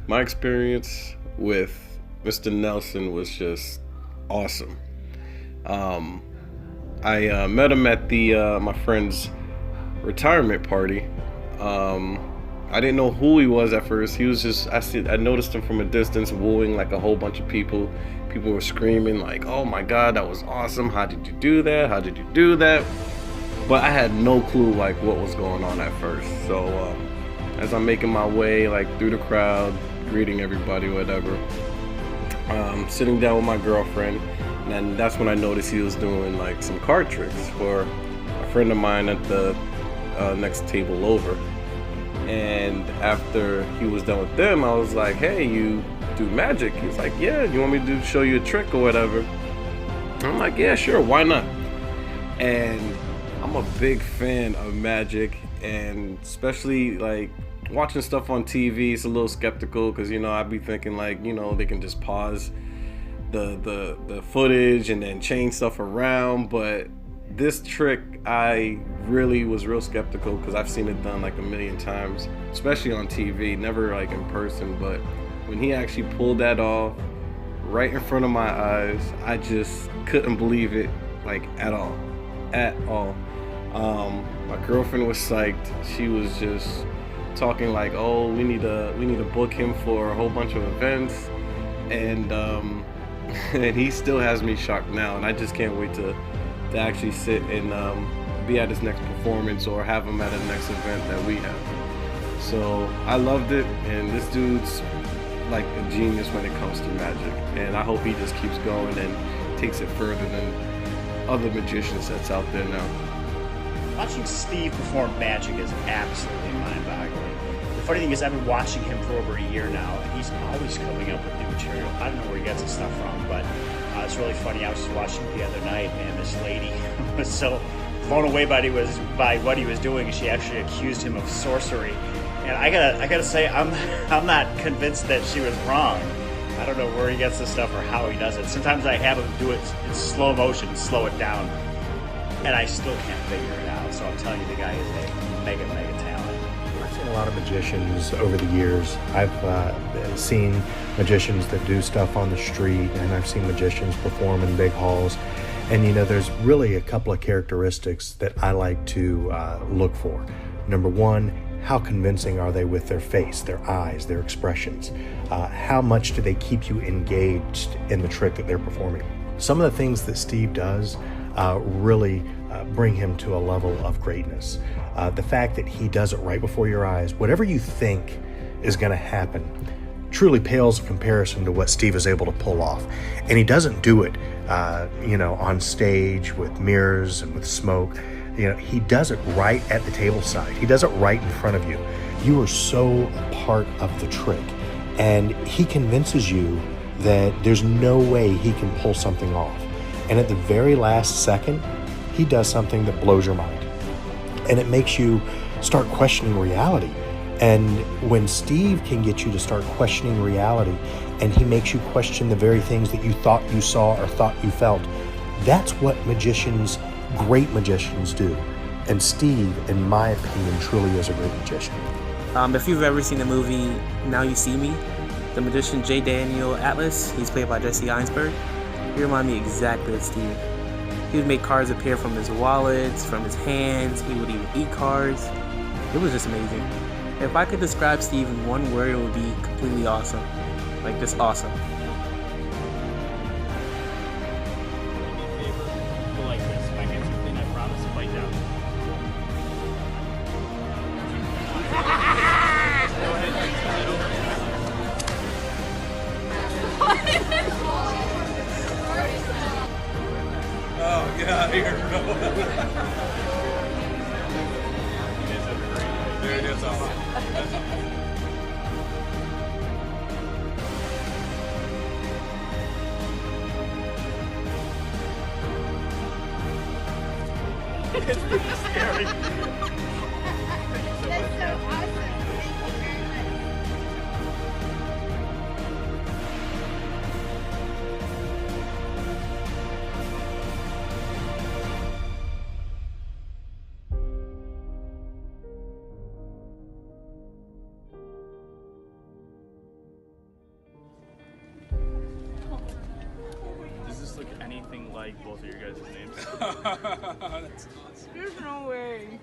My experience with Mr. Nelson was just awesome. Um, I met him at the my friend's retirement party. Um, I didn't know who he was at first. He was just I noticed him from a distance wooing like a whole bunch of people. People were screaming like, "Oh my God, that was awesome! How did you do that? How did you do that?" But I had no clue like what was going on at first. So as I'm making my way like through the crowd, greeting everybody, whatever, sitting down with my girlfriend, and then that's when I noticed he was doing like some card tricks for a friend of mine at the next table over. And after he was done with them, I was like, "Hey, you do magic?" He was like, "Yeah, you want me to show you a trick or whatever?" I'm like, "Yeah, sure, why not?" And I'm a big fan of magic, and especially like watching stuff on TV. It's a little skeptical because I'd be thinking like they can just pause the footage and then change stuff around. But this trick, I really was real skeptical because I've seen it done like a million times, especially on TV, never like in person. But when he actually pulled that off right in front of my eyes, I just couldn't believe it, like at all, at all. My girlfriend was psyched. She was just talking like, "Oh, we need to book him for a whole bunch of events," and and he still has me shocked now, and I just can't wait to actually sit and be at his next performance or have him at the next event that we have. So I loved it, and this dude's like a genius when it comes to magic, and I hope he just keeps going and takes it further than other magicians that's out there now. Watching Steve perform magic is absolutely mind-boggling. The funny thing is I've been watching him for over a year now, and he's always coming up with new material. I don't know where he gets his stuff from, but it's really funny. I was just watching the other night, and this lady was so blown away by what he was doing, she actually accused him of sorcery. And I gotta say, I'm not convinced that she was wrong. I don't know where he gets this stuff or how he does it. Sometimes I have him do it in slow motion, slow it down, and I still can't figure it out. So I'm telling you, the guy is a mega talent. I've seen a lot of magicians over the years. I've seen magicians that do stuff on the street, and I've seen magicians perform in big halls. And there's really a couple of characteristics that I like to look for. Number one, how convincing are they with their face, their eyes, their expressions? How much do they keep you engaged in the trick that they're performing? Some of the things that Steve does really bring him to a level of greatness. The fact that he does it right before your eyes, whatever you think is going to happen, truly pales in comparison to what Steve is able to pull off. And he doesn't do it, on stage with mirrors and with smoke. He does it right at the table side. He does it right in front of you. You are so a part of the trick. And he convinces you that there's no way he can pull something off. And at the very last second, he does something that blows your mind. And it makes you start questioning reality. And when Steve can get you to start questioning reality, and he makes you question the very things that you thought you saw or thought you felt, that's what great magicians do. And Steve, in my opinion, truly is a great magician. If you've ever seen the movie Now You See Me, the magician J. Daniel Atlas, he's played by Jesse Einsberg, he reminded me exactly of Steve. He would make cards appear from his wallets, from his hands, he would even eat cards. It was just amazing. If I could describe Steve in one word, it would be completely awesome. Like, just awesome. Like this. If I get something, I promise to bite down. Oh, get out of here, bro. There it is. It's pretty scary. That's so awesome. anything like both of your guys' names? That's awesome. There's no way.